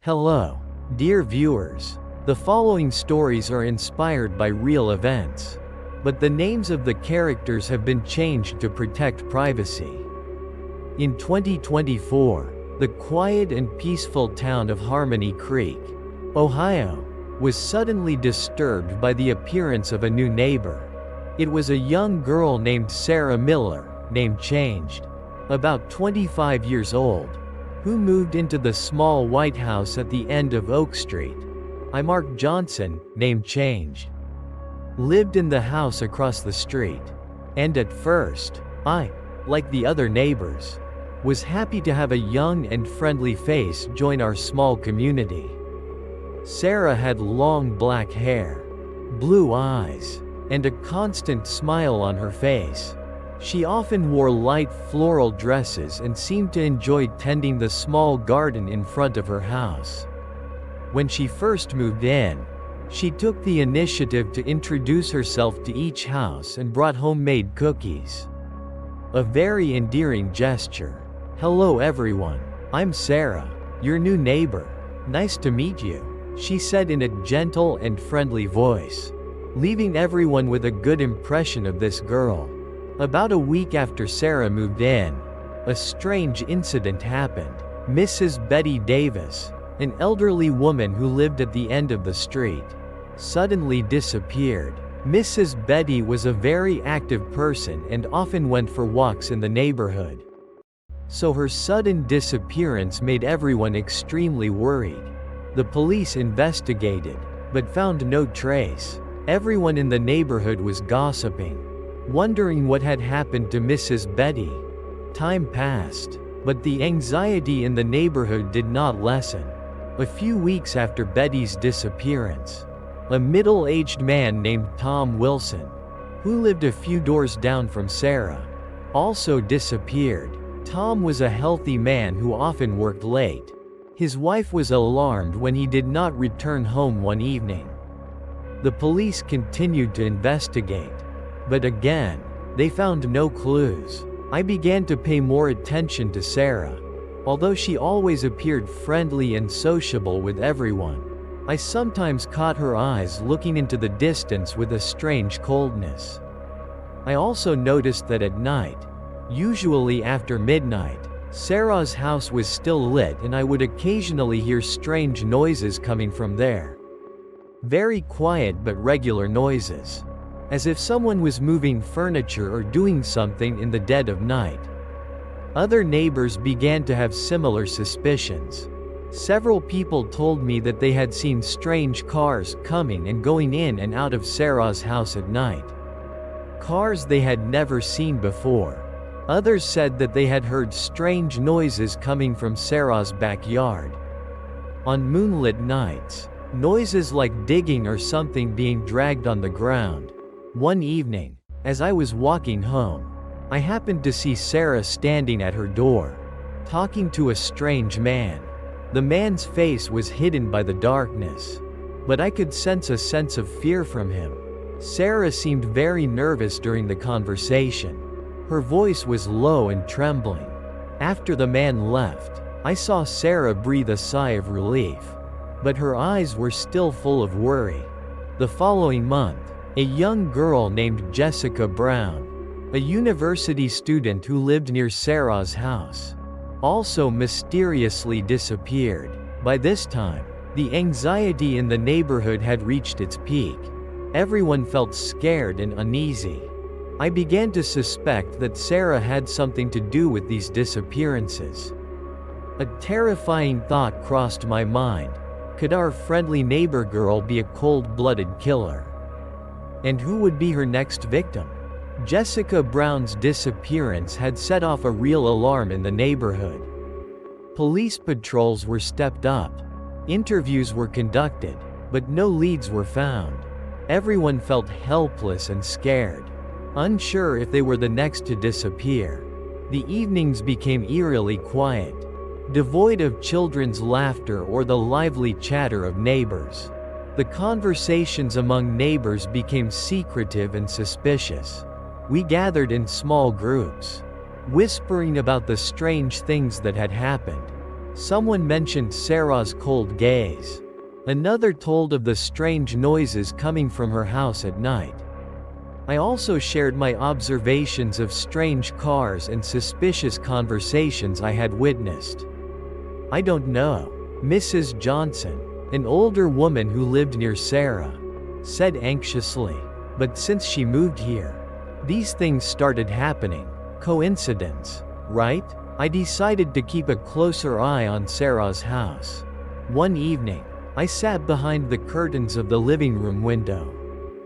Hello, dear viewers. The following stories are inspired by real events, but the names of the characters have been changed to protect privacy. In 2024, the quiet and peaceful town of Harmony Creek, Ohio, was suddenly disturbed by the appearance of a new neighbor. It was a young girl named Sarah Miller, name changed, about 25 years old, who moved into the small white house at the end of Oak Street. Mark Johnson, name changed, lived in the house across the street. And at first, I, like the other neighbors, was happy to have a young and friendly face join our small community. Sarah had long black hair, blue eyes, and a constant smile on her face. She often wore light floral dresses and seemed to enjoy tending the small garden in front of her house. When she first moved in, she took the initiative to introduce herself to each house and brought homemade cookies. A very endearing gesture. "Hello everyone, I'm Sarah, your new neighbor. Nice to meet you," she said in a gentle and friendly voice, leaving everyone with a good impression of this girl. About a week after Sarah moved in, a strange incident happened. Mrs. Betty Davis, an elderly woman who lived at the end of the street, suddenly disappeared. Mrs. Betty was a very active person and often went for walks in the neighborhood. So her sudden disappearance made everyone extremely worried. The police investigated, but found no trace. Everyone in the neighborhood was gossiping, wondering what had happened to Mrs. Betty. Time passed, but the anxiety in the neighborhood did not lessen. A few weeks after Betty's disappearance, a middle-aged man named Tom Wilson, who lived a few doors down from Sarah, also disappeared. Tom was a healthy man who often worked late. His wife was alarmed when he did not return home one evening. The police continued to investigate, but again, they found no clues. I began to pay more attention to Sarah. Although she always appeared friendly and sociable with everyone, I sometimes caught her eyes looking into the distance with a strange coldness. I also noticed that at night, usually after midnight, Sarah's house was still lit and I would occasionally hear strange noises coming from there. Very quiet but regular noises, as if someone was moving furniture or doing something in the dead of night. Other neighbors began to have similar suspicions. Several people told me that they had seen strange cars coming and going in and out of Sarah's house at night. Cars they had never seen before. Others said that they had heard strange noises coming from Sarah's backyard. On moonlit nights, noises like digging or something being dragged on the ground. One evening, as I was walking home, I happened to see Sarah standing at her door, talking to a strange man. The man's face was hidden by the darkness, but I could sense a sense of fear from him. Sarah seemed very nervous during the conversation. Her voice was low and trembling. After the man left, I saw Sarah breathe a sigh of relief, but her eyes were still full of worry. The following month, a young girl named Jessica Brown, a university student who lived near Sarah's house, also mysteriously disappeared. By this time, the anxiety in the neighborhood had reached its peak. Everyone felt scared and uneasy. I began to suspect that Sarah had something to do with these disappearances. A terrifying thought crossed my mind. Could our friendly neighbor girl be a cold-blooded killer? And who would be her next victim? Jessica Brown's disappearance had set off a real alarm in the neighborhood. Police patrols were stepped up. Interviews were conducted, but no leads were found. Everyone felt helpless and scared, unsure if they were the next to disappear. The evenings became eerily quiet, devoid of children's laughter or the lively chatter of neighbors. The conversations among neighbors became secretive and suspicious. We gathered in small groups, whispering about the strange things that had happened. Someone mentioned Sarah's cold gaze. Another told of the strange noises coming from her house at night. I also shared my observations of strange cars and suspicious conversations I had witnessed. "I don't know," Mrs. Johnson, an older woman who lived near Sarah, said anxiously. "But since she moved here, these things started happening. Coincidence, right?" I decided to keep a closer eye on Sarah's house. One evening, I sat behind the curtains of the living room window,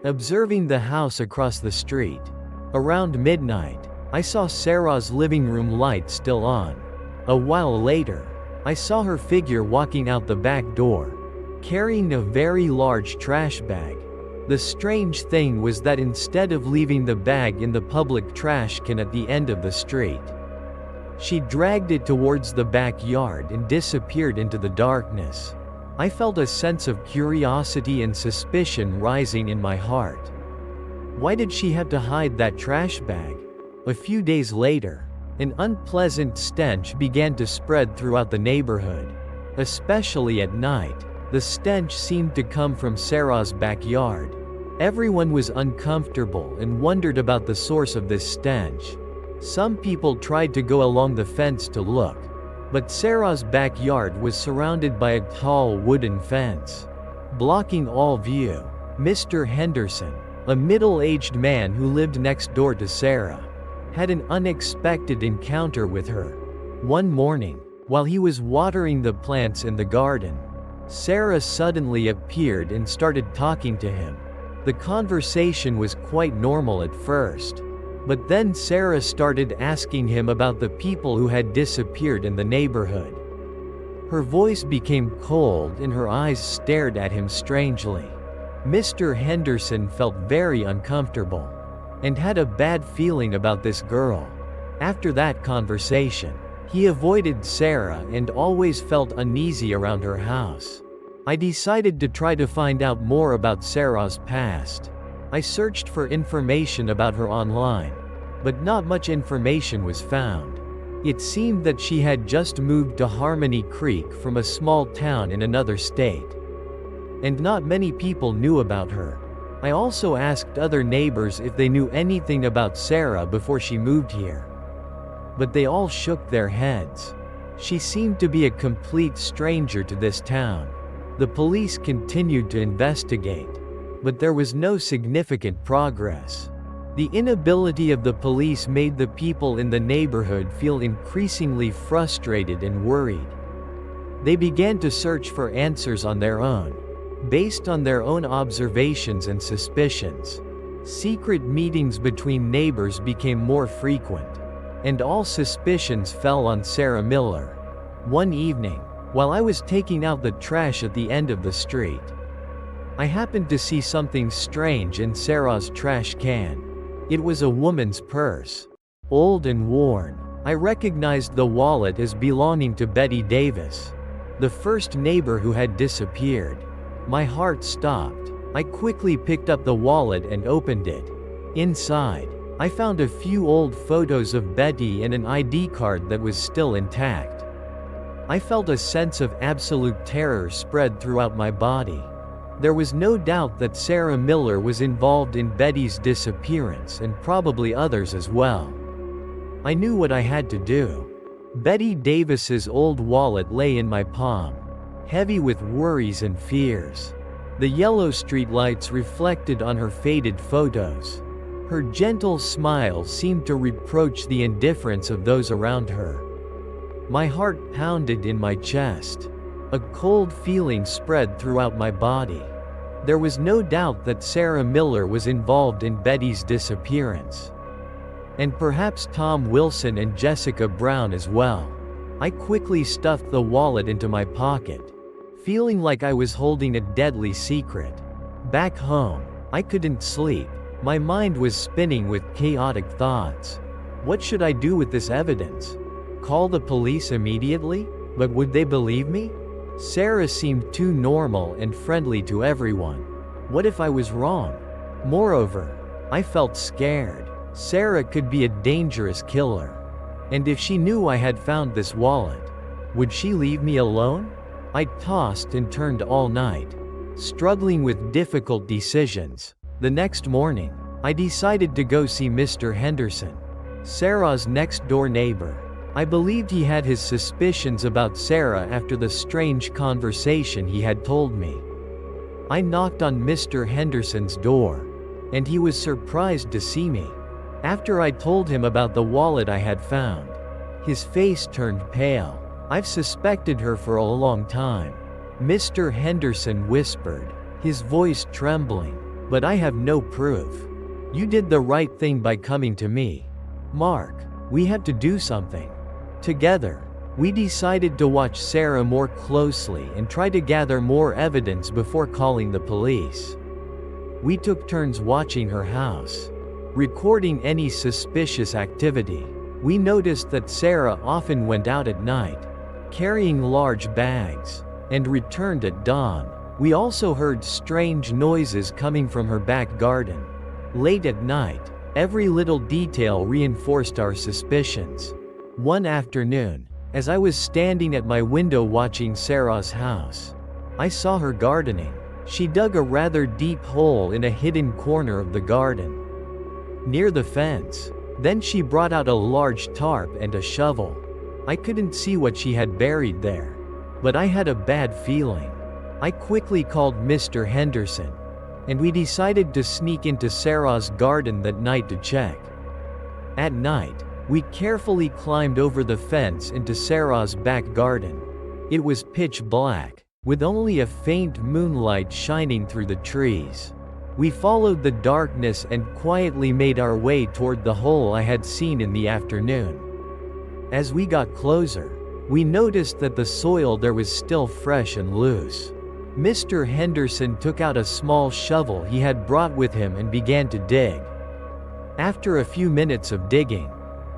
observing the house across the street. Around midnight, I saw Sarah's living room light still on. A while later, I saw her figure walking out the back door, carrying a very large trash bag. The strange thing was that instead of leaving the bag in the public trash can at the end of the street, she dragged it towards the backyard and disappeared into the darkness. I felt a sense of curiosity and suspicion rising in my heart. Why did she have to hide that trash bag? A few days later, an unpleasant stench began to spread throughout the neighborhood. Especially at night, the stench seemed to come from Sarah's backyard. Everyone was uncomfortable and wondered about the source of this stench. Some people tried to go along the fence to look, but Sarah's backyard was surrounded by a tall wooden fence, blocking all view. Mr. Henderson, a middle-aged man who lived next door to Sarah, had an unexpected encounter with her. One morning, while he was watering the plants in the garden, Sarah suddenly appeared and started talking to him. The conversation was quite normal at first, but then Sarah started asking him about the people who had disappeared in the neighborhood. Her voice became cold and her eyes stared at him strangely. Mr. Henderson felt very uncomfortable and had a bad feeling about this girl. After that conversation, he avoided Sarah and always felt uneasy around her house. I decided to try to find out more about Sarah's past. I searched for information about her online, but not much information was found. It seemed that she had just moved to Harmony Creek from a small town in another state, and not many people knew about her. I also asked other neighbors if they knew anything about Sarah before she moved here, but they all shook their heads. She seemed to be a complete stranger to this town. The police continued to investigate, but there was no significant progress. The inability of the police made the people in the neighborhood feel increasingly frustrated and worried. They began to search for answers on their own, based on their own observations and suspicions. Secret meetings between neighbors became more frequent, and all suspicions fell on Sarah Miller. One evening, while I was taking out the trash at the end of the street, I happened to see something strange in Sarah's trash can. It was a woman's purse, old and worn. I recognized the wallet as belonging to Betty Davis, the first neighbor who had disappeared. My heart stopped. I quickly picked up the wallet and opened it. Inside, I found a few old photos of Betty and an ID card that was still intact. I felt a sense of absolute terror spread throughout my body. There was no doubt that Sarah Miller was involved in Betty's disappearance and probably others as well. I knew what I had to do. Betty Davis's old wallet lay in my palm, heavy with worries and fears. The yellow streetlights reflected on her faded photos. Her gentle smile seemed to reproach the indifference of those around her. My heart pounded in my chest. A cold feeling spread throughout my body. There was no doubt that Sarah Miller was involved in Betty's disappearance, and perhaps Tom Wilson and Jessica Brown as well. I quickly stuffed the wallet into my pocket, feeling like I was holding a deadly secret. Back home, I couldn't sleep. My mind was spinning with chaotic thoughts. What should I do with this evidence? Call the police immediately? But would they believe me? Sarah seemed too normal and friendly to everyone. What if I was wrong? Moreover, I felt scared. Sarah could be a dangerous killer. And if she knew I had found this wallet, Would she leave me alone? I tossed and turned all night, struggling with difficult decisions. The next morning, I decided to go see Mr. Henderson, Sarah's next-door neighbor. I believed he had his suspicions about Sarah after the strange conversation he had told me. I knocked on Mr. Henderson's door, and he was surprised to see me. After I told him about the wallet I had found, his face turned pale. I've suspected her for a long time, Mr. Henderson whispered, his voice trembling, but I have no proof. You did the right thing by coming to me. Mark, we have to do something. Together, we decided to watch Sarah more closely and try to gather more evidence before calling the police. We took turns watching her house, recording any suspicious activity. We noticed that Sarah often went out at night, carrying large bags, and returned at dawn. We also heard strange noises coming from her back garden. Late at night, every little detail reinforced our suspicions. One afternoon, as I was standing at my window watching Sarah's house, I saw her gardening. She dug a rather deep hole in a hidden corner of the garden, near the fence. Then she brought out a large tarp and a shovel. I couldn't see what she had buried there, but I had a bad feeling. I quickly called Mr. Henderson, and we decided to sneak into Sarah's garden that night to check. At night, we carefully climbed over the fence into Sarah's back garden. It was pitch black, with only a faint moonlight shining through the trees. We followed the darkness and quietly made our way toward the hole I had seen in the afternoon. As we got closer, we noticed that the soil there was still fresh and loose. Mr. Henderson took out a small shovel he had brought with him and began to dig. After a few minutes of digging,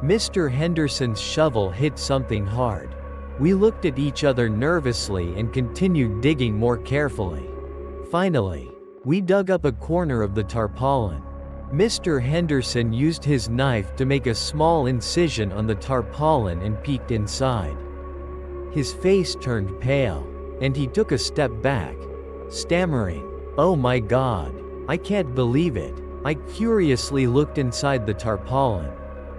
Mr. Henderson's shovel hit something hard. We looked at each other nervously and continued digging more carefully. Finally, we dug up a corner of the tarpaulin. Mr. Henderson used his knife to make a small incision on the tarpaulin and peeked inside. His face turned pale, and he took a step back, stammering, "Oh my God, I can't believe it." I curiously looked inside the tarpaulin,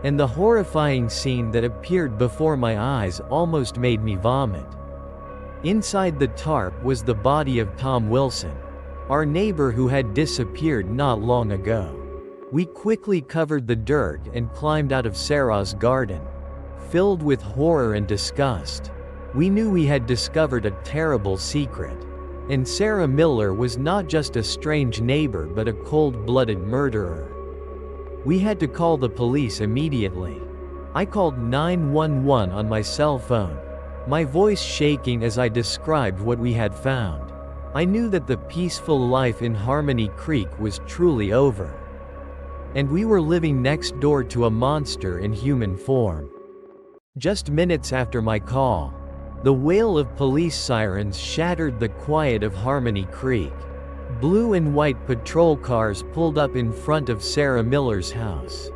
and the horrifying scene that appeared before my eyes almost made me vomit. Inside the tarp was the body of Tom Wilson, our neighbor who had disappeared not long ago. We quickly covered the dirt and climbed out of Sarah's garden, filled with horror and disgust. We knew we had discovered a terrible secret, and Sarah Miller was not just a strange neighbor but a cold-blooded murderer. We had to call the police immediately. I called 911 on my cell phone, my voice shaking as I described what we had found. I knew that the peaceful life in Harmony Creek was truly over, and we were living next door to a monster in human form. Just minutes after my call, the wail of police sirens shattered the quiet of Harmony Creek. Blue and white patrol cars pulled up in front of Sarah Miller's house,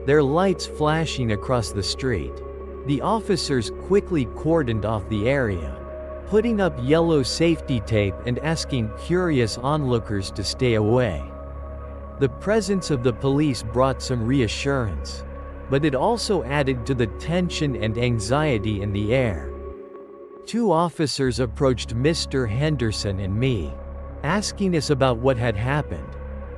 their lights flashing across the street. The officers quickly cordoned off the area, putting up yellow safety tape and asking curious onlookers to stay away. The presence of the police brought some reassurance, but it also added to the tension and anxiety in the air. Two officers approached Mr. Henderson and me, asking us about what had happened.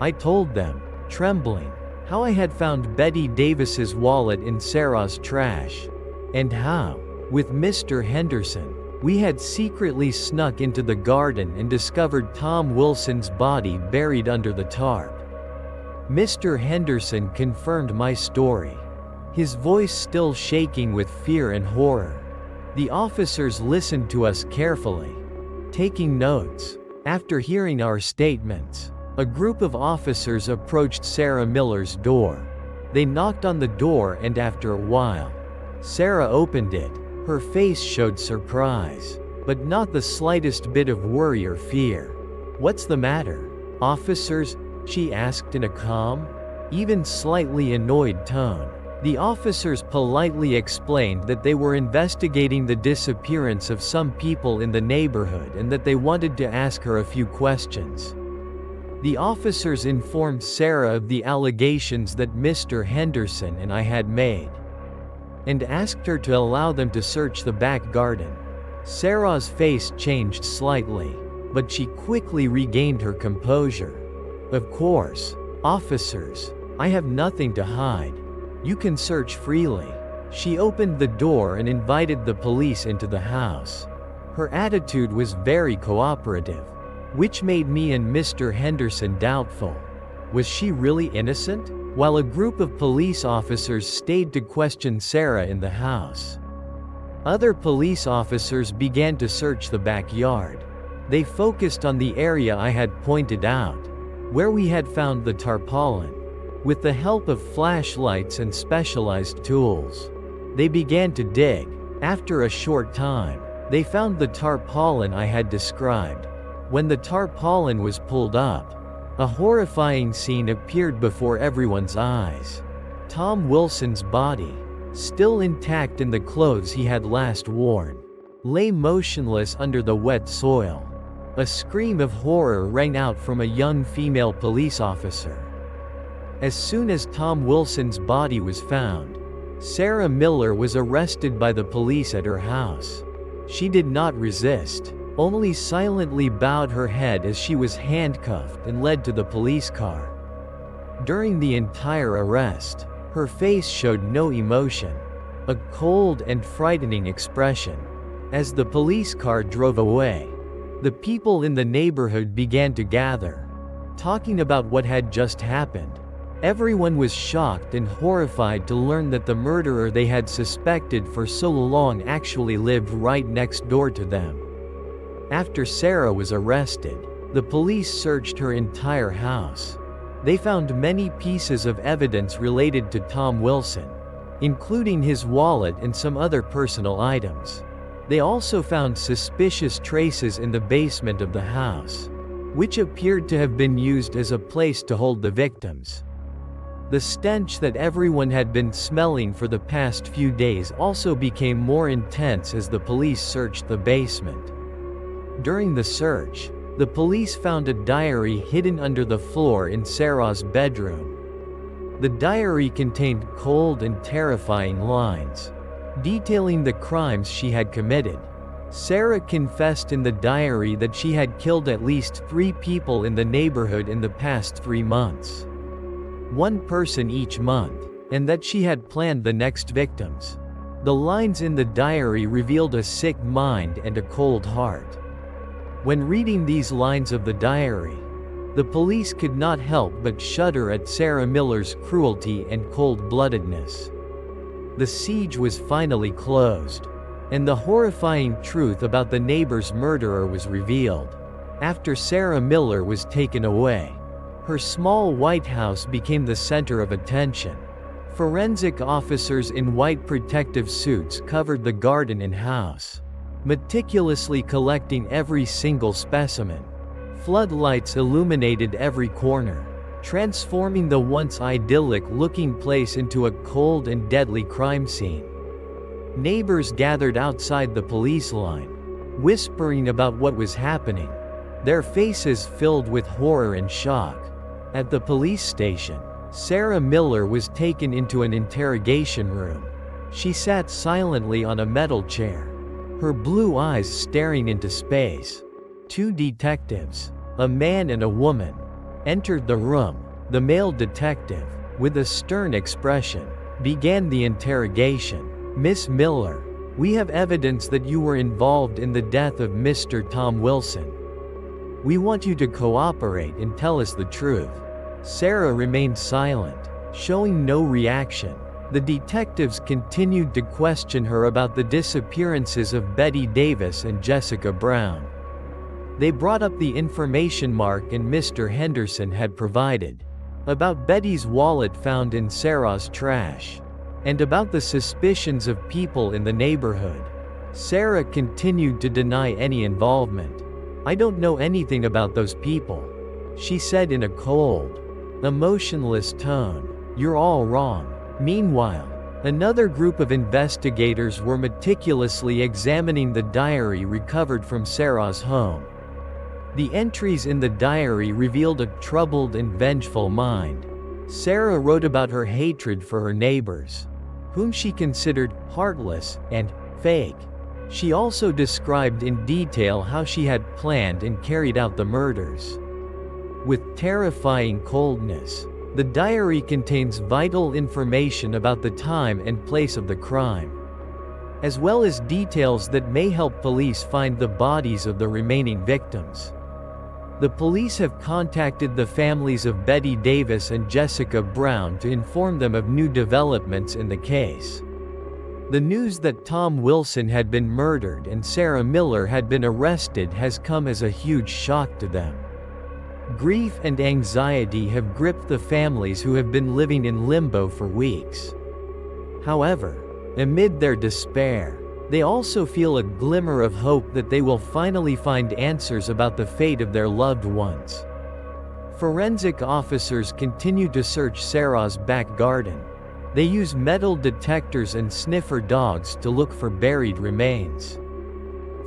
I told them, trembling, how I had found Betty Davis's wallet in Sarah's trash, and how, with Mr. Henderson, we had secretly snuck into the garden and discovered Tom Wilson's body buried under the tarp. Mr. Henderson confirmed my story, his voice still shaking with fear and horror. The officers listened to us carefully, taking notes. After hearing our statements, a group of officers approached Sarah Miller's door. They knocked on the door and after a while, Sarah opened it. Her face showed surprise, but not the slightest bit of worry or fear. "What's the matter, officers?" she asked in a calm, even slightly annoyed tone. The officers politely explained that they were investigating the disappearance of some people in the neighborhood and that they wanted to ask her a few questions. The officers informed Sarah of the allegations that Mr. Henderson and I had made, and asked her to allow them to search the back garden. Sarah's face changed slightly, but she quickly regained her composure. "Of course, officers. I have nothing to hide. You can search freely." She opened the door and invited the police into the house. Her attitude was very cooperative, which made me and Mr. Henderson doubtful. Was she really innocent? While a group of police officers stayed to question Sarah in the house, other police officers began to search the backyard. They focused on the area I had pointed out, where we had found the tarpaulin. With the help of flashlights and specialized tools, they began to dig. After a short time, they found the tarpaulin I had described. When the tarpaulin was pulled up, a horrifying scene appeared before everyone's eyes. Tom Wilson's body, still intact in the clothes he had last worn, lay motionless under the wet soil. A scream of horror rang out from a young female police officer. As soon as Tom Wilson's body was found, Sarah Miller was arrested by the police at her house. She did not resist, only silently bowed her head as she was handcuffed and led to the police car. During the entire arrest, her face showed no emotion, a cold and frightening expression. As the police car drove away, the people in the neighborhood began to gather, talking about what had just happened. Everyone was shocked and horrified to learn that the murderer they had suspected for so long actually lived right next door to them. After Sarah was arrested, the police searched her entire house. They found many pieces of evidence related to Tom Wilson, including his wallet and some other personal items. They also found suspicious traces in the basement of the house, which appeared to have been used as a place to hold the victims. The stench that everyone had been smelling for the past few days also became more intense as the police searched the basement. During the search, the police found a diary hidden under the floor in Sarah's bedroom. The diary contained cold and terrifying lines, detailing the crimes she had committed. Sarah confessed in the diary that she had killed at least 3 people in the neighborhood in the past 3 months. 1 person each month, and that she had planned the next victims. The lines in the diary revealed a sick mind and a cold heart. When reading these lines of the diary, the police could not help but shudder at Sarah Miller's cruelty and cold-bloodedness. The siege was finally closed, and the horrifying truth about the neighbor's murderer was revealed. After Sarah Miller was taken away, her small white house became the center of attention. Forensic officers in white protective suits covered the garden and house, meticulously collecting every single specimen. Floodlights illuminated every corner, transforming the once idyllic-looking place into a cold and deadly crime scene. Neighbors gathered outside the police line, whispering about what was happening, their faces filled with horror and shock. At the police station, Sarah Miller was taken into an interrogation room. She sat silently on a metal chair, her blue eyes staring into space. 2 detectives, a man and a woman, entered the room. The male detective, with a stern expression, began the interrogation. "Miss Miller, we have evidence that you were involved in the death of Mr. Tom Wilson. We want you to cooperate and tell us the truth." Sarah remained silent, showing no reaction. The detectives continued to question her about the disappearances of Betty Davis and Jessica Brown. They brought up the information Mark and Mr. Henderson had provided, about Betty's wallet found in Sarah's trash, and about the suspicions of people in the neighborhood. Sarah continued to deny any involvement. "I don't know anything about those people," she said in a cold, emotionless tone. "You're all wrong." Meanwhile, Another group of investigators were meticulously examining the diary recovered from Sarah's home. The entries in the diary revealed a troubled and vengeful mind. Sarah wrote about her hatred for her neighbors, whom she considered heartless and fake. She also described in detail how she had planned and carried out the murders. With terrifying coldness, the diary contains vital information about the time and place of the crime, as well as details that may help police find the bodies of the remaining victims. The police have contacted the families of Betty Davis and Jessica Brown to inform them of new developments in the case. The news that Tom Wilson had been murdered and Sarah Miller had been arrested has come as a huge shock to them. Grief and anxiety have gripped the families who have been living in limbo for weeks. However, amid their despair, they also feel a glimmer of hope that they will finally find answers about the fate of their loved ones. Forensic officers continue to search Sarah's back garden. They use metal detectors and sniffer dogs to look for buried remains.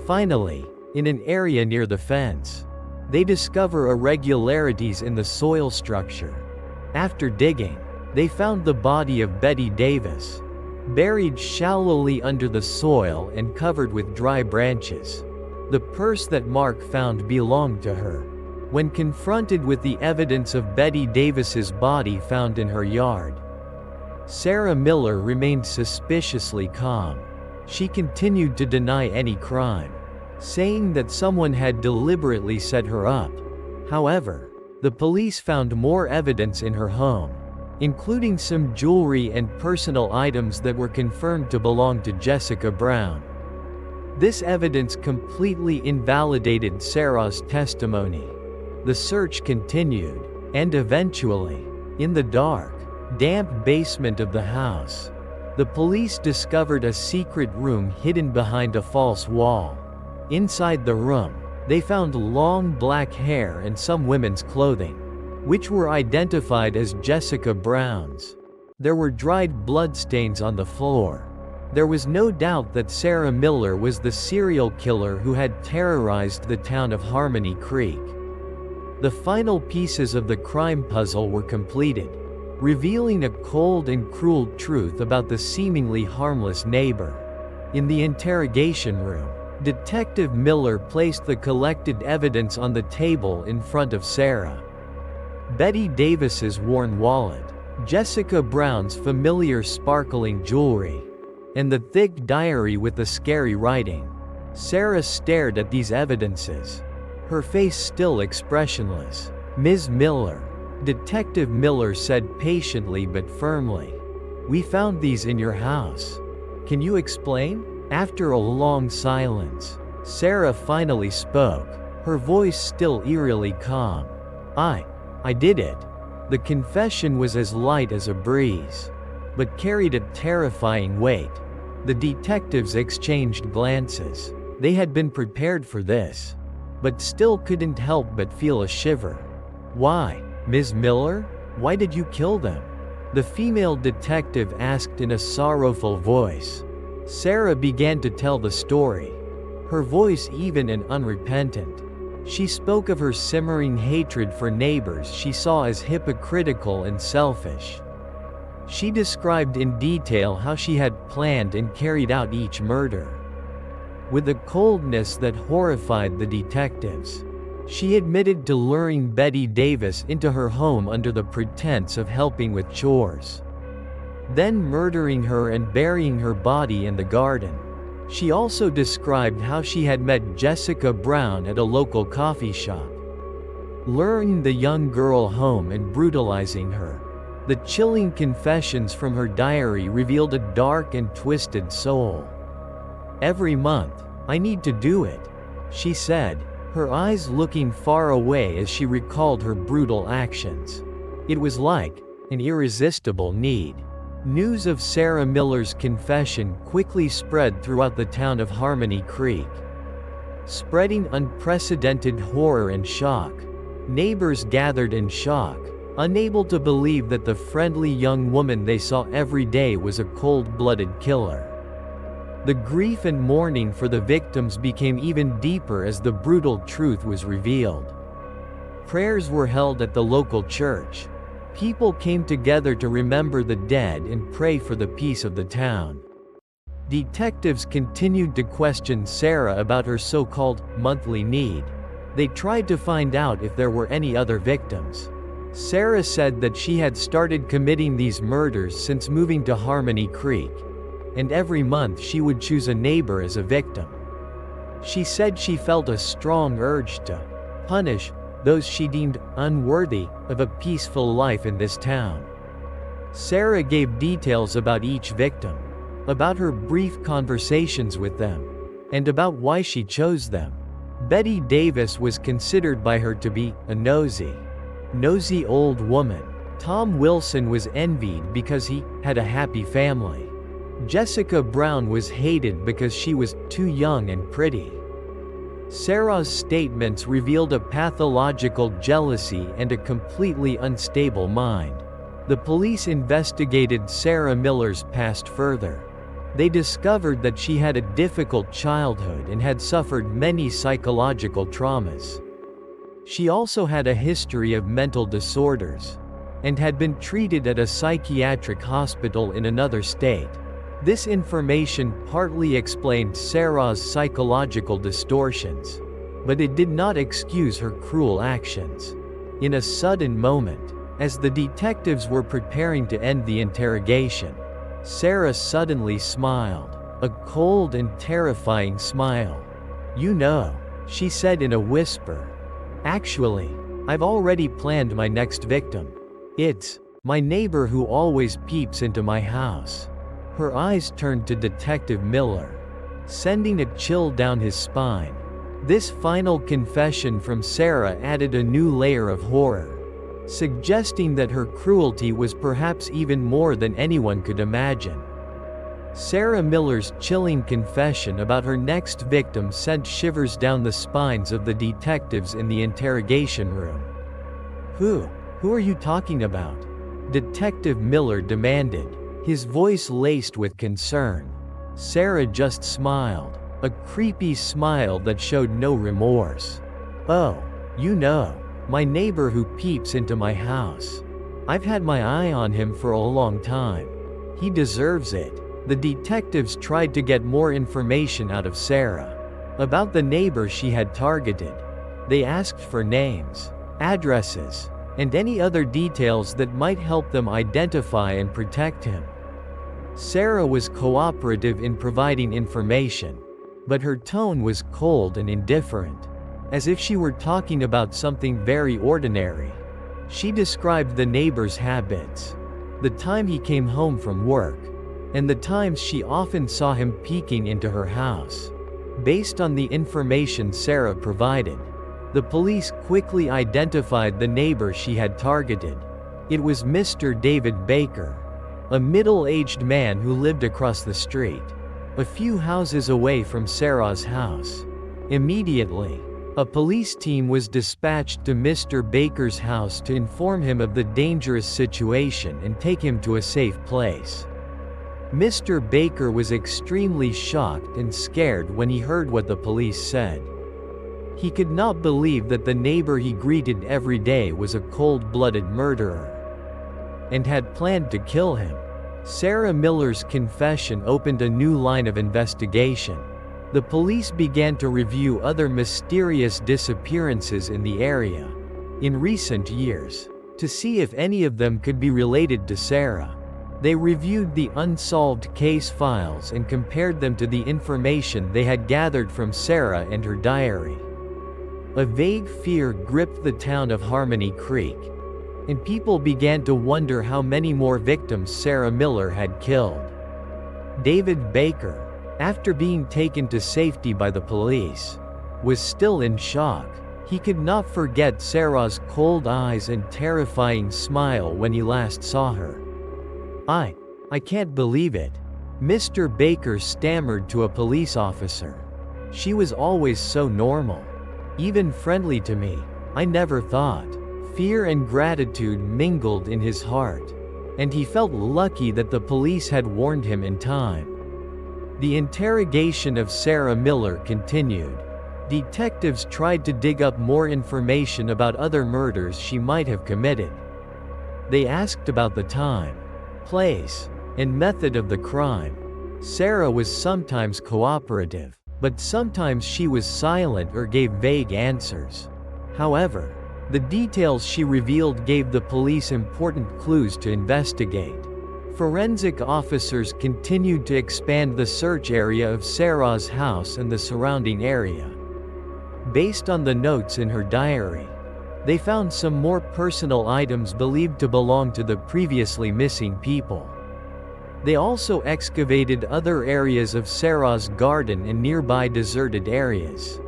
Finally, in an area near the fence, they discover irregularities in the soil structure. After digging, they found the body of Betty Davis, buried shallowly under the soil and covered with dry branches. The purse that Mark found belonged to her. When confronted with the evidence of Betty Davis's body found in her yard, Sarah Miller remained suspiciously calm. She continued to deny any crime, saying that someone had deliberately set her up. However, the police found more evidence in her home, including some jewelry and personal items that were confirmed to belong to Jessica Brown. This evidence completely invalidated Sarah's testimony. The search continued, and eventually, in the dark, damp basement of the house, the police discovered a secret room hidden behind a false wall. Inside the room, they found long black hair and some women's clothing, which were identified as Jessica Brown's. There were dried bloodstains on the floor. There was no doubt that Sarah Miller was the serial killer who had terrorized the town of Harmony Creek. The final pieces of the crime puzzle were completed, revealing a cold and cruel truth about the seemingly harmless neighbor. In the interrogation room, Detective Miller placed the collected evidence on the table in front of Sarah. Betty Davis's worn wallet, Jessica Brown's familiar sparkling jewelry, and the thick diary with the scary writing. Sarah stared at these evidences, her face still expressionless. "Ms. Miller," Detective Miller said patiently but firmly, "we found these in your house. Can you explain?" After a long silence, Sarah finally spoke, her voice still eerily calm. I did it." The confession was as light as a breeze, but carried a terrifying weight. The detectives exchanged glances. They had been prepared for this, but still couldn't help but feel a shiver. "Why, Ms. Miller? Why did you kill them?" the female detective asked in a sorrowful voice. Sarah began to tell the story, her voice even and unrepentant. She spoke of her simmering hatred for neighbors she saw as hypocritical and selfish. She described in detail how she had planned and carried out each murder. With a coldness that horrified the detectives, she admitted to luring Betty Davis into her home under the pretense of helping with chores, then murdering her and burying her body in the garden. She also described how she had met Jessica Brown at a local coffee shop, luring the young girl home and brutalizing her. The chilling confessions from her diary revealed a dark and twisted soul. "Every month, I need to do it," she said, her eyes looking far away as she recalled her brutal actions. It was like an irresistible need. News of Sarah Miller's confession quickly spread throughout the town of Harmony Creek, spreading unprecedented horror and shock. Neighbors gathered in shock, unable to believe that the friendly young woman they saw every day was a cold-blooded killer. The grief and mourning for the victims became even deeper as the brutal truth was revealed. Prayers were held at the local church. People came together to remember the dead and pray for the peace of the town. Detectives continued to question Sarah about her so-called monthly need. They tried to find out if there were any other victims. Sarah said that she had started committing these murders since moving to Harmony Creek, and every month she would choose a neighbor as a victim. She said she felt a strong urge to punish those she deemed unworthy of a peaceful life in this town. Sarah gave details about each victim, about her brief conversations with them, and about why she chose them. Betty Davis was considered by her to be a nosy old woman. Tom Wilson was envied because he had a happy family. Jessica Brown was hated because she was too young and pretty. Sarah's statements revealed a pathological jealousy and a completely unstable mind. The police investigated Sarah Miller's past further. They discovered that she had a difficult childhood and had suffered many psychological traumas. She also had a history of mental disorders, and had been treated at a psychiatric hospital in another state. This information partly explained Sarah's psychological distortions, but it did not excuse her cruel actions. In a sudden moment, as the detectives were preparing to end the interrogation, Sarah suddenly smiled, a cold and terrifying smile. "You know," she said in a whisper. "Actually, I've already planned my next victim. It's my neighbor who always peeps into my house." Her eyes turned to Detective Miller, sending a chill down his spine. This final confession from Sarah added a new layer of horror, suggesting that her cruelty was perhaps even more than anyone could imagine. Sarah Miller's chilling confession about her next victim sent shivers down the spines of the detectives in the interrogation room. Who are you talking about?" Detective Miller demanded, his voice laced with concern. Sarah just smiled, a creepy smile that showed no remorse. "Oh, you know, my neighbor who peeps into my house. I've had my eye on him for a long time. He deserves it." The detectives tried to get more information out of Sarah about the neighbor she had targeted. They asked for names, addresses, and any other details that might help them identify and protect him. Sarah was cooperative in providing information, but her tone was cold and indifferent, as if she were talking about something very ordinary. She described the neighbor's habits, the time he came home from work, and the times she often saw him peeking into her house. Based on the information Sarah provided, the police quickly identified the neighbor she had targeted. It was Mr. David Baker, a middle-aged man who lived across the street, a few houses away from Sarah's house. Immediately, a police team was dispatched to Mr. Baker's house to inform him of the dangerous situation and take him to a safe place. Mr. Baker was extremely shocked and scared when he heard what the police said. He could not believe that the neighbor he greeted every day was a cold-blooded murderer and had planned to kill him. Sarah Miller's confession opened a new line of investigation. The police began to review other mysterious disappearances in the area in recent years to see if any of them could be related to Sarah. They reviewed the unsolved case files and compared them to the information they had gathered from Sarah and her diary. A vague fear gripped the town of Harmony Creek, and people began to wonder how many more victims Sarah Miller had killed. David Baker, after being taken to safety by the police, was still in shock. He could not forget Sarah's cold eyes and terrifying smile when he last saw her. I can't believe it," Mr. Baker stammered to a police officer. "She was always so normal, even friendly to me. I never thought." Fear and gratitude mingled in his heart, and he felt lucky that the police had warned him in time. The interrogation of Sarah Miller continued. Detectives tried to dig up more information about other murders she might have committed. They asked about the time, place, and method of the crime. Sarah was sometimes cooperative, but sometimes she was silent or gave vague answers. However, the details she revealed gave the police important clues to investigate. Forensic officers continued to expand the search area of Sarah's house and the surrounding area. Based on the notes in her diary, they found some more personal items believed to belong to the previously missing people. They also excavated other areas of Sarah's garden and nearby deserted areas,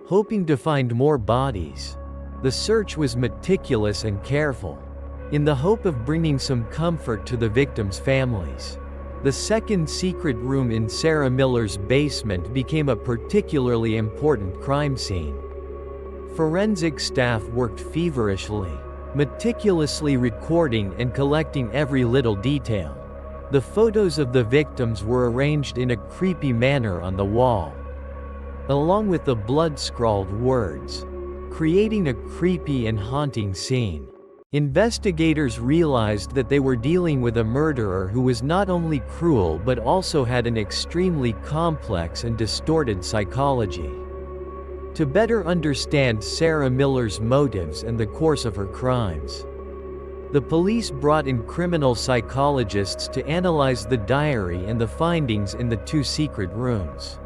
hoping to find more bodies. The search was meticulous and careful, in the hope of bringing some comfort to the victims' families. The second secret room in Sarah Miller's basement became a particularly important crime scene. Forensic staff worked feverishly, meticulously recording and collecting every little detail. The photos of the victims were arranged in a creepy manner on the wall, along with the blood-scrawled words, creating a creepy and haunting scene. Investigators realized that they were dealing with a murderer who was not only cruel but also had an extremely complex and distorted psychology. To better understand Sarah Miller's motives and the course of her crimes, the police brought in criminal psychologists to analyze the diary and the findings in the two secret rooms.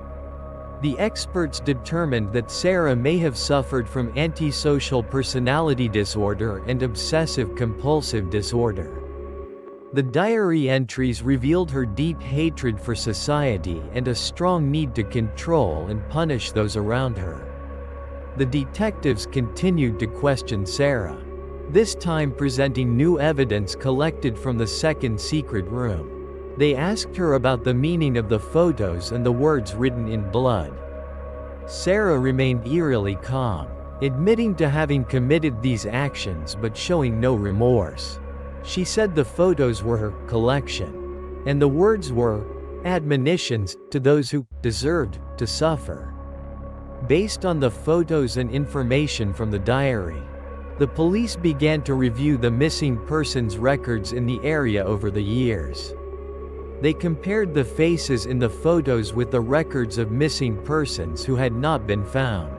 The experts determined that Sarah may have suffered from antisocial personality disorder and obsessive-compulsive disorder. The diary entries revealed her deep hatred for society and a strong need to control and punish those around her. The detectives continued to question Sarah, this time presenting new evidence collected from the second secret room. They asked her about the meaning of the photos and the words written in blood. Sarah remained eerily calm, admitting to having committed these actions but showing no remorse. She said the photos were her collection, and the words were admonitions to those who deserved to suffer. Based on the photos and information from the diary, the police began to review the missing persons records in the area over the years. They compared the faces in the photos with the records of missing persons who had not been found.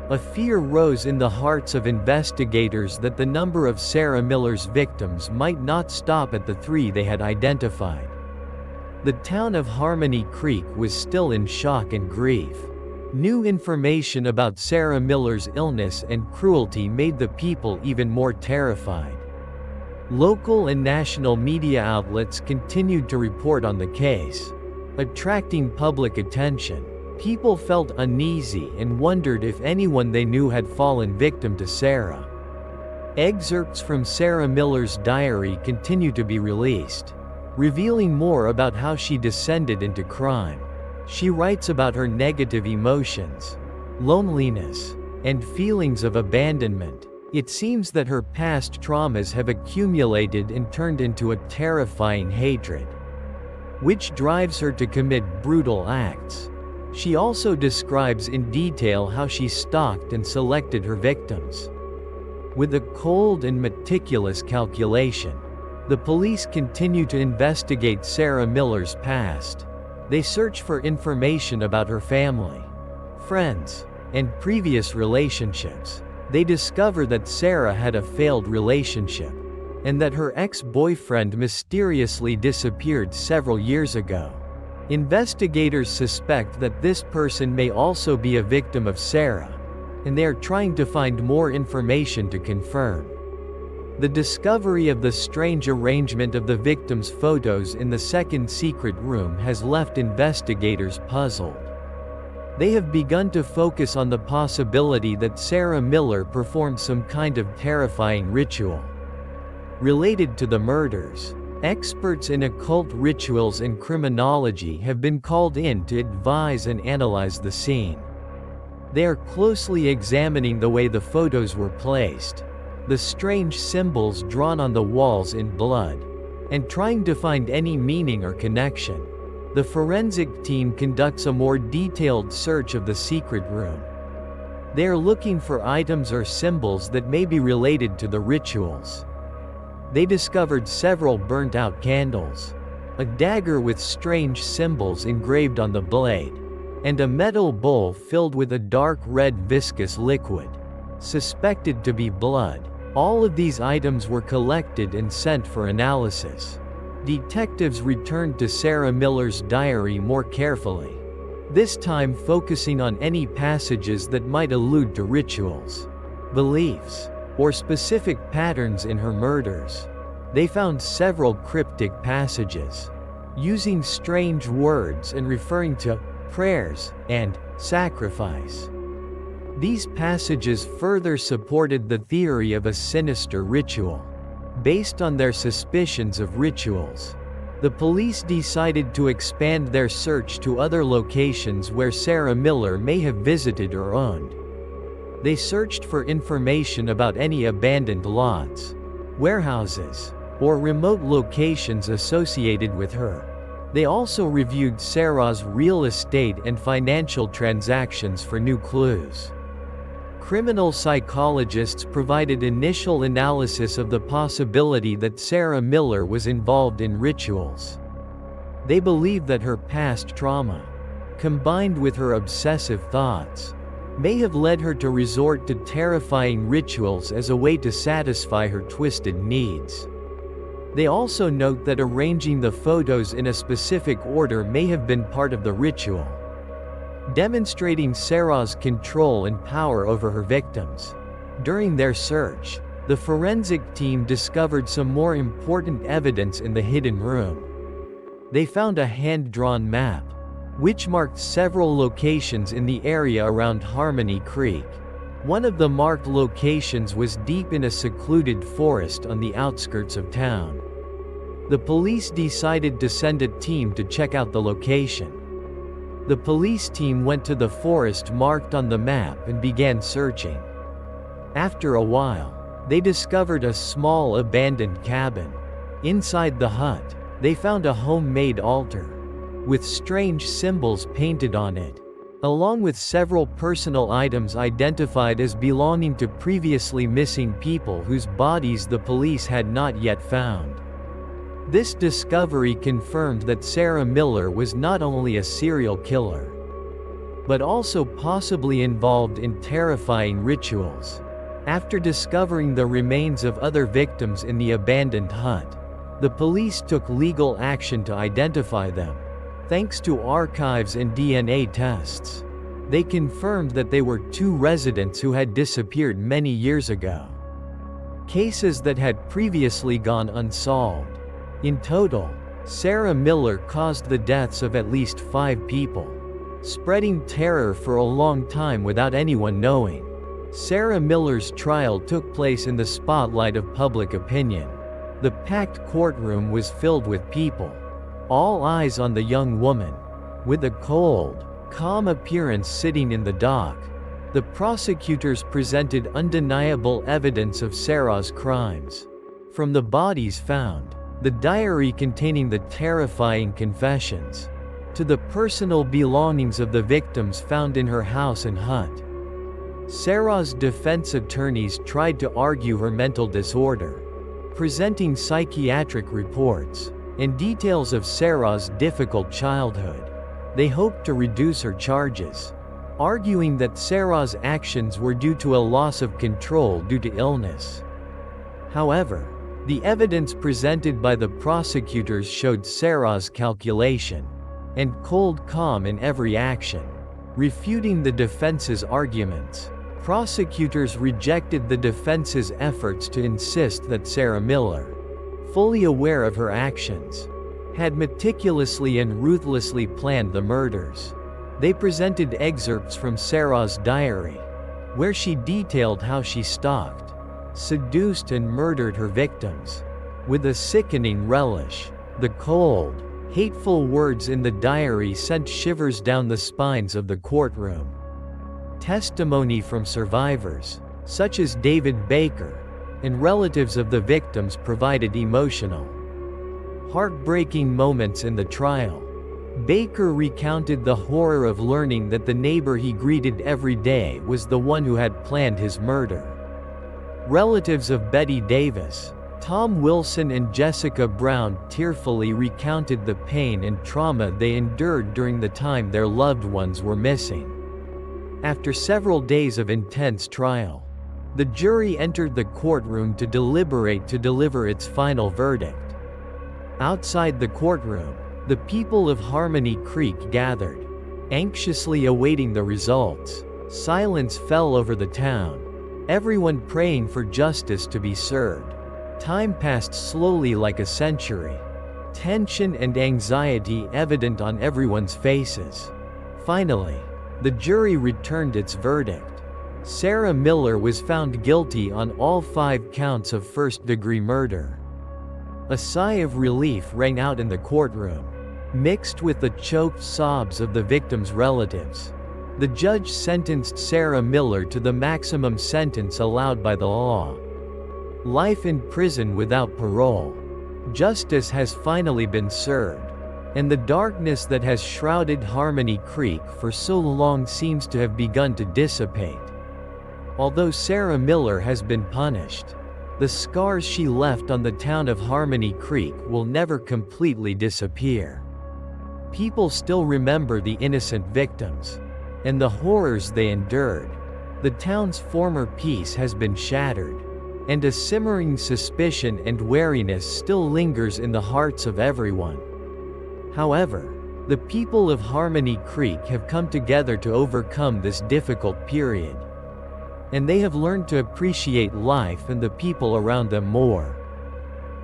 A fear rose in the hearts of investigators that the number of Sarah Miller's victims might not stop at the 3 they had identified. The town of Harmony Creek was still in shock and grief. New information about Sarah Miller's illness and cruelty made the people even more terrified. Local and national media outlets continued to report on the case, attracting public attention. People felt uneasy and wondered if anyone they knew had fallen victim to Sarah. Excerpts from Sarah Miller's diary continue to be released, revealing more about how she descended into crime. She writes about her negative emotions, loneliness, and feelings of abandonment. It seems that her past traumas have accumulated and turned into a terrifying hatred, which drives her to commit brutal acts. She also describes in detail how she stalked and selected her victims. With a cold and meticulous calculation, the police continue to investigate Sarah Miller's past. They search for information about her family, friends, and previous relationships. They discover that Sarah had a failed relationship, and that her ex-boyfriend mysteriously disappeared several years ago. Investigators suspect that this person may also be a victim of Sarah, and they are trying to find more information to confirm. The discovery of the strange arrangement of the victims' photos in the second secret room has left investigators puzzled. They have begun to focus on the possibility that Sarah Miller performed some kind of terrifying ritual related to the murders. Experts in occult rituals and criminology have been called in to advise and analyze the scene. They are closely examining the way the photos were placed, the strange symbols drawn on the walls in blood, and trying to find any meaning or connection. The forensic team conducts a more detailed search of the secret room. They are looking for items or symbols that may be related to the rituals. They discovered several burnt-out candles, a dagger with strange symbols engraved on the blade, and a metal bowl filled with a dark red viscous liquid, suspected to be blood. All of these items were collected and sent for analysis. Detectives returned to Sarah Miller's diary more carefully, this time focusing on any passages that might allude to rituals, beliefs, or specific patterns in her murders. They found several cryptic passages, using strange words and referring to prayers and sacrifice. These passages further supported the theory of a sinister ritual. Based on their suspicions of rituals, the police decided to expand their search to other locations where Sarah Miller may have visited or owned. They searched for information about any abandoned lots, warehouses, or remote locations associated with her. They also reviewed Sarah's real estate and financial transactions for new clues. Criminal psychologists provided initial analysis of the possibility that Sarah Miller was involved in rituals. They believe that her past trauma, combined with her obsessive thoughts, may have led her to resort to terrifying rituals as a way to satisfy her twisted needs. They also note that arranging the photos in a specific order may have been part of the ritual, demonstrating Sarah's control and power over her victims. During their search, the forensic team discovered some more important evidence in the hidden room. They found a hand-drawn map, which marked several locations in the area around Harmony Creek. One of the marked locations was deep in a secluded forest on the outskirts of town. The police decided to send a team to check out the location. The police team went to the forest marked on the map and began searching. After a while, they discovered a small abandoned cabin. Inside the hut, they found a homemade altar, with strange symbols painted on it, along with several personal items identified as belonging to previously missing people whose bodies the police had not yet found. This discovery confirmed that Sarah Miller was not only a serial killer, but also possibly involved in terrifying rituals. After discovering the remains of other victims in the abandoned hut, the police took legal action to identify them. Thanks to archives and DNA tests, they confirmed that they were two residents who had disappeared many years ago, cases that had previously gone unsolved. In total, Sarah Miller caused the deaths of at least 5 people, spreading terror for a long time without anyone knowing. Sarah Miller's trial took place in the spotlight of public opinion. The packed courtroom was filled with people, all eyes on the young woman, with a cold, calm appearance sitting in the dock. The prosecutors presented undeniable evidence of Sarah's crimes. From the bodies found, the diary containing the terrifying confessions, to the personal belongings of the victims found in her house and hut. Sarah's defense attorneys tried to argue her mental disorder, presenting psychiatric reports and details of Sarah's difficult childhood. They hoped to reduce her charges, arguing that Sarah's actions were due to a loss of control due to illness. However, the evidence presented by the prosecutors showed Sarah's calculation and cold calm in every action, refuting the defense's arguments. Prosecutors rejected the defense's efforts to insist that Sarah Miller, fully aware of her actions, had meticulously and ruthlessly planned the murders. They presented excerpts from Sarah's diary, where she detailed how she stalked, seduced and murdered her victims, with a sickening relish. The cold, hateful words in the diary sent shivers down the spines of the courtroom. Testimony from survivors, such as David Baker, and relatives of the victims provided emotional, heartbreaking moments in the trial. Baker recounted the horror of learning that the neighbor he greeted every day was the one who had planned his murder. Relatives of Betty Davis, Tom Wilson and Jessica Brown tearfully recounted the pain and trauma they endured during the time their loved ones were missing. After several days of intense trial, the jury entered the courtroom to deliberate to deliver its final verdict. Outside the courtroom, the people of Harmony Creek gathered, anxiously awaiting the results. Silence fell over the town, everyone praying for justice to be served. Time passed slowly like a century, tension and anxiety evident on everyone's faces. Finally, the jury returned its verdict. Sarah Miller was found guilty on all 5 counts of first-degree murder. A sigh of relief rang out in the courtroom, mixed with the choked sobs of the victims' relatives. The judge sentenced Sarah Miller to the maximum sentence allowed by the law: life in prison without parole. Justice has finally been served, and the darkness that has shrouded Harmony Creek for so long seems to have begun to dissipate. Although Sarah Miller has been punished, the scars she left on the town of Harmony Creek will never completely disappear. People still remember the innocent victims and the horrors they endured. The town's former peace has been shattered, and a simmering suspicion and wariness still lingers in the hearts of everyone. However, the people of Harmony Creek have come together to overcome this difficult period, and they have learned to appreciate life and the people around them more.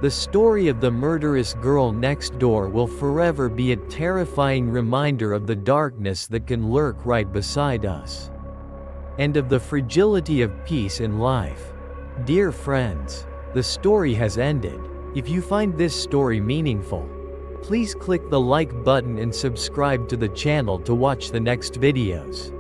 The story of the murderous girl next door will forever be a terrifying reminder of the darkness that can lurk right beside us, and of the fragility of peace in life. Dear friends, the story has ended. If you find this story meaningful, please click the like button and subscribe to the channel to watch the next videos.